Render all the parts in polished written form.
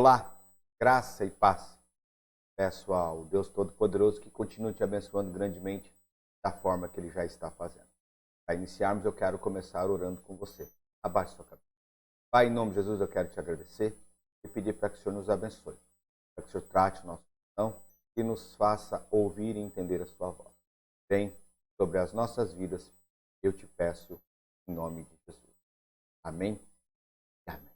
Olá, graça e paz. Peço ao Deus Todo-Poderoso que continue te abençoando grandemente da forma que Ele já está fazendo. Para iniciarmos, eu quero começar orando com você. Abaixe sua cabeça. Pai, em nome de Jesus, eu quero te agradecer e pedir para que o Senhor nos abençoe. Para que o Senhor trate o nosso coração e nos faça ouvir e entender a sua voz. Vem sobre as nossas vidas, eu te peço em nome de Jesus. Amém. Amém.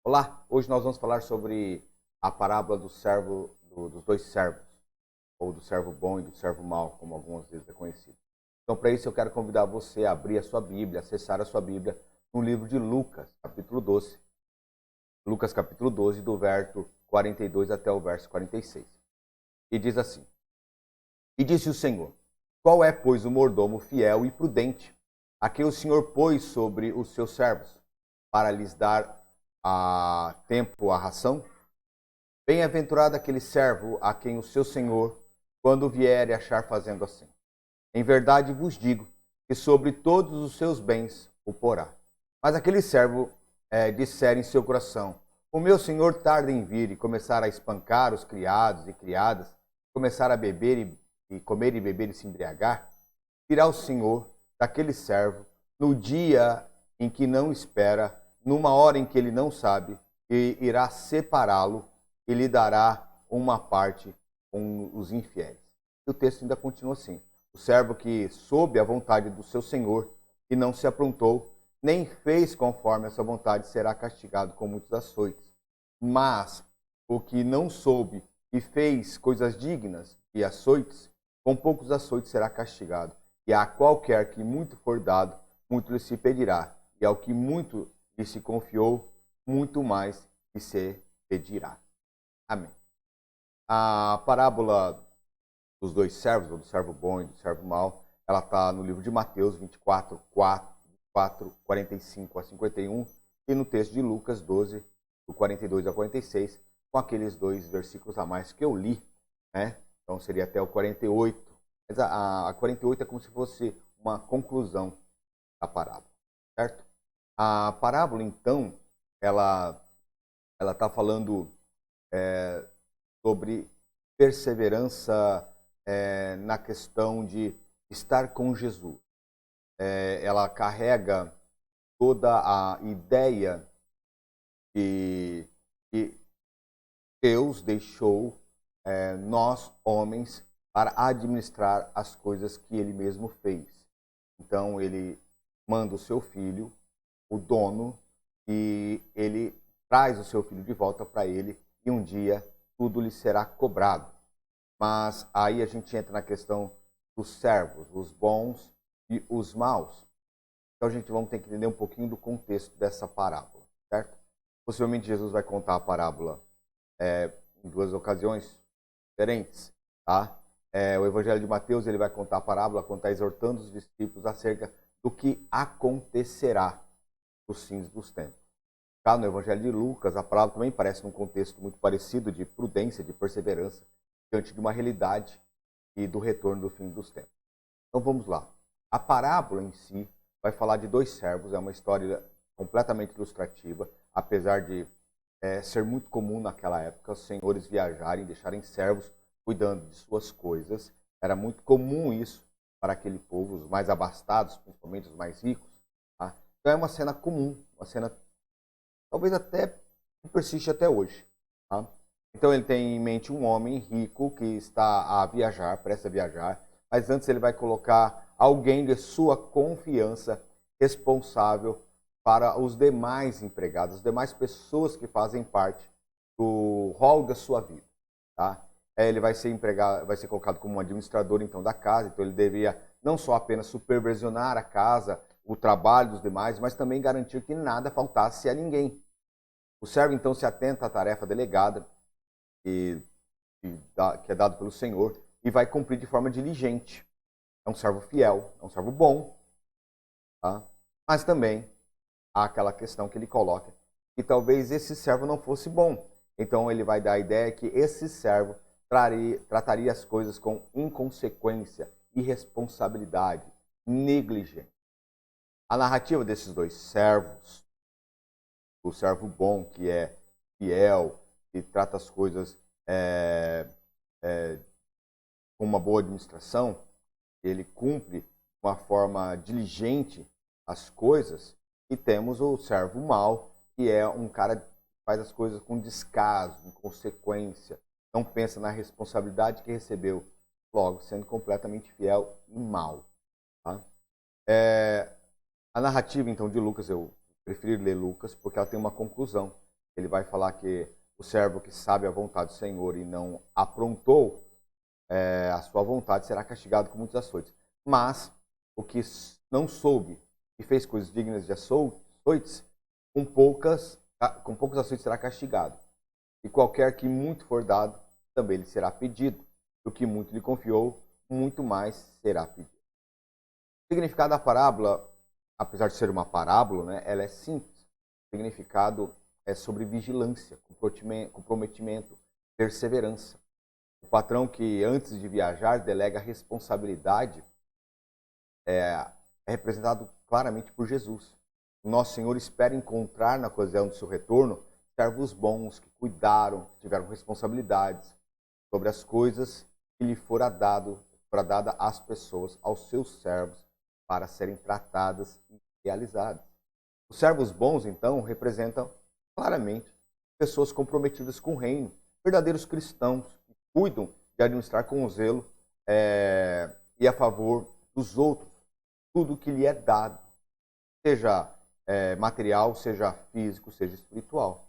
Olá, hoje nós vamos falar sobre a parábola dos dois servos, ou do servo bom e do servo mau, como algumas vezes é conhecido. Então, para isso, eu quero convidar você a abrir a sua Bíblia, acessar a sua Bíblia no livro de Lucas, capítulo 12. Lucas, capítulo 12, do verso 42 até o verso 46. E diz assim: E disse o Senhor: Qual é, pois, o mordomo fiel e prudente, a quem o Senhor pôs sobre os seus servos, para lhes dar a tempo a ração? Bem-aventurado aquele servo a quem o seu senhor, quando vier, achar fazendo assim. Em verdade vos digo que sobre todos os seus bens o porá. Mas aquele servo disser em seu coração: O meu senhor tarda em vir, e começar a espancar os criados e criadas, começar a beber e comer e beber e se embriagar, virá o senhor daquele servo no dia em que não espera, numa hora em que ele não sabe, e irá separá-lo e lhe dará uma parte com os infiéis. E o texto ainda continua assim: O servo que soube a vontade do seu senhor e não se aprontou, nem fez conforme a sua vontade, será castigado com muitos açoites. Mas o que não soube e fez coisas dignas de açoites, com poucos açoites será castigado. E a qualquer que muito for dado, muito lhe se pedirá. E ao que muito lhe se confiou, muito mais lhe se pedirá. Amém. A parábola dos dois servos, ou do servo bom e do servo mau, ela está no livro de Mateus 24, 45 a 51, e no texto de Lucas 12, do 42 a 46, com aqueles dois versículos a mais que eu li, né? Então seria até o 48. Mas a 48 é como se fosse uma conclusão da parábola, certo? A parábola, então, ela está falando sobre perseverança na questão de estar com Jesus. Ela carrega toda a ideia que Deus deixou nós, homens, para administrar as coisas que Ele mesmo fez. Então, Ele manda o seu filho, o dono, e Ele traz o seu filho de volta para Ele, e um dia tudo lhe será cobrado. Mas aí a gente entra na questão dos servos, os bons e os maus. Então a gente vai ter que entender um pouquinho do contexto dessa parábola, certo? Possivelmente Jesus vai contar a parábola em duas ocasiões diferentes, tá? O Evangelho de Mateus, ele vai contar a parábola, contar exortando os discípulos acerca do que acontecerá nos fins dos tempos. Tá? No Evangelho de Lucas, a parábola também parece num contexto muito parecido de prudência, de perseverança, diante de uma realidade e do retorno do fim dos tempos. Então vamos lá. A parábola em si vai falar de dois servos, é uma história completamente ilustrativa, apesar de ser muito comum naquela época os senhores viajarem, deixarem servos cuidando de suas coisas. Era muito comum isso para aquele povo, os mais abastados, principalmente os mais ricos. Tá? Então é uma cena comum, uma cena talvez até que persiste até hoje. Tá? Então ele tem em mente um homem rico que está a viajar, prestes a viajar, mas antes ele vai colocar alguém de sua confiança responsável para os demais empregados, as demais pessoas que fazem parte do rol da sua vida. Tá? Ele vai ser empregado, vai ser colocado como um administrador então da casa, então ele deveria não só apenas supervisionar a casa, o trabalho dos demais, mas também garantir que nada faltasse a ninguém. O servo então se atenta à tarefa delegada, que é dado pelo Senhor, e vai cumprir de forma diligente. É um servo fiel, é um servo bom, tá? Mas também há aquela questão que ele coloca, que talvez esse servo não fosse bom. Então ele vai dar a ideia que esse servo trataria as coisas com inconsequência, irresponsabilidade, negligência. A narrativa desses dois servos, o servo bom, que é fiel, que trata as coisas com uma boa administração, ele cumpre de uma forma diligente as coisas, e temos o servo mau, que é um cara que faz as coisas com descaso, com consequência, não pensa na responsabilidade que recebeu, logo sendo completamente fiel e mau. Tá? A narrativa, então, de Lucas, eu preferi ler Lucas, porque ela tem uma conclusão. Ele vai falar que o servo que sabe a vontade do Senhor e não aprontou a sua vontade será castigado com muitos açoites. Mas o que não soube e fez coisas dignas de açoites, com poucos açoites será castigado. E qualquer que muito for dado, também lhe será pedido. O que muito lhe confiou, muito mais será pedido. O significado da parábola, apesar de ser uma parábola, né, ela é simples. O significado é sobre vigilância, comprometimento, perseverança. O patrão que, antes de viajar, delega a responsabilidade é representado claramente por Jesus. O nosso Senhor espera encontrar, na ocasião do seu retorno, servos bons, que cuidaram, que tiveram responsabilidades sobre as coisas que lhe fora dada às pessoas, aos seus servos, para serem tratadas e realizadas. Os servos bons, então, representam claramente pessoas comprometidas com o reino, verdadeiros cristãos, que cuidam de administrar com zelo e a favor dos outros tudo que lhe é dado, seja material, seja físico, seja espiritual.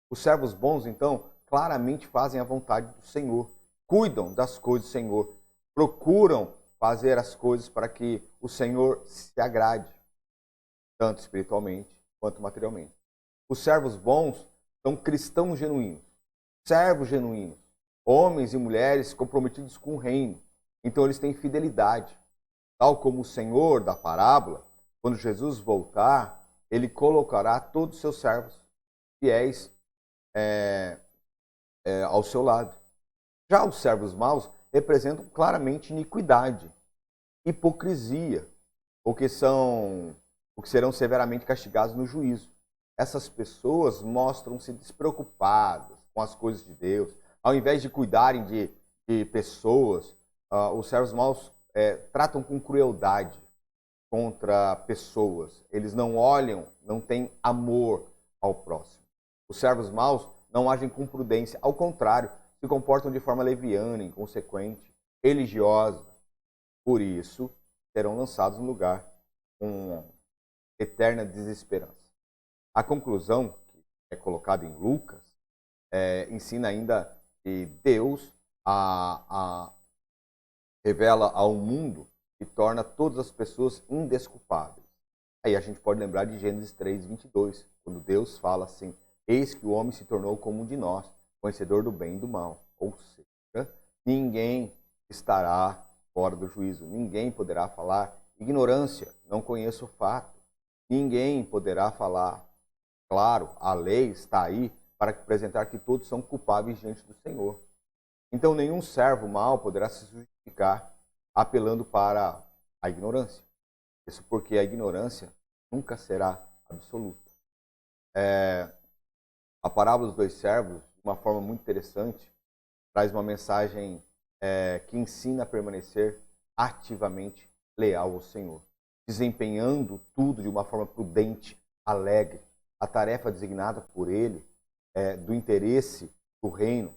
Os servos bons, então, claramente fazem a vontade do Senhor, cuidam das coisas do Senhor, procuram fazer as coisas para que o Senhor se agrade, tanto espiritualmente quanto materialmente. Os servos bons são cristãos genuínos, servos genuínos, homens e mulheres comprometidos com o reino. Então eles têm fidelidade. Tal como o Senhor da parábola, quando Jesus voltar, ele colocará todos os seus servos fiéis ao seu lado. Já os servos maus representam claramente iniquidade, hipocrisia, o que serão severamente castigados no juízo. Essas pessoas mostram-se despreocupadas com as coisas de Deus. Ao invés de cuidarem de pessoas, os servos maus tratam com crueldade contra pessoas. Eles não olham, não têm amor ao próximo. Os servos maus não agem com prudência, ao contrário, se comportam de forma leviana, inconsequente, religiosa. Por isso, serão lançados no lugar com eterna desesperança. A conclusão, que é colocada em Lucas, ensina ainda que Deus revela ao mundo e torna todas as pessoas indesculpáveis. Aí a gente pode lembrar de Gênesis 3:22, quando Deus fala assim: eis que o homem se tornou como um de nós, conhecedor do bem e do mal. Ou seja, ninguém estará fora do juízo, ninguém poderá falar ignorância, não conheço o fato. Ninguém poderá falar, claro, a lei está aí para apresentar que todos são culpáveis diante do Senhor. Então nenhum servo mau poderá se justificar apelando para a ignorância. Isso porque a ignorância nunca será absoluta. A parábola dos dois servos, de uma forma muito interessante, traz uma mensagem que ensina a permanecer ativamente leal ao Senhor, desempenhando tudo de uma forma prudente, alegre. A tarefa designada por Ele, do interesse do reino,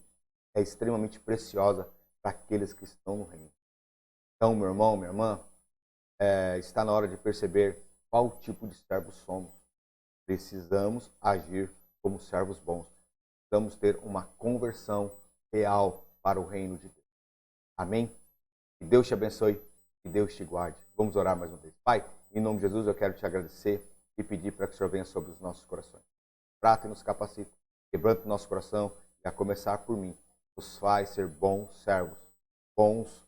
é extremamente preciosa para aqueles que estão no reino. Então, meu irmão, minha irmã, está na hora de perceber qual tipo de servos somos. Precisamos agir como servos bons. Precisamos ter uma conversão real para o reino de Deus. Amém? Que Deus te abençoe, que Deus te guarde. Vamos orar mais uma vez. Pai, em nome de Jesus, eu quero te agradecer e pedir para que o Senhor venha sobre os nossos corações. Trata e nos capacita, quebranta o nosso coração, e a começar por mim, nos faz ser bons servos, bons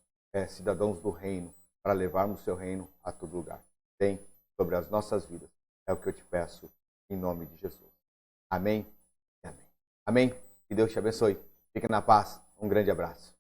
cidadãos do reino, para levarmos o seu reino a todo lugar. Vem sobre as nossas vidas. É o que eu te peço, em nome de Jesus. Amém e amém. Amém? Que Deus te abençoe. Fique na paz. Um grande abraço.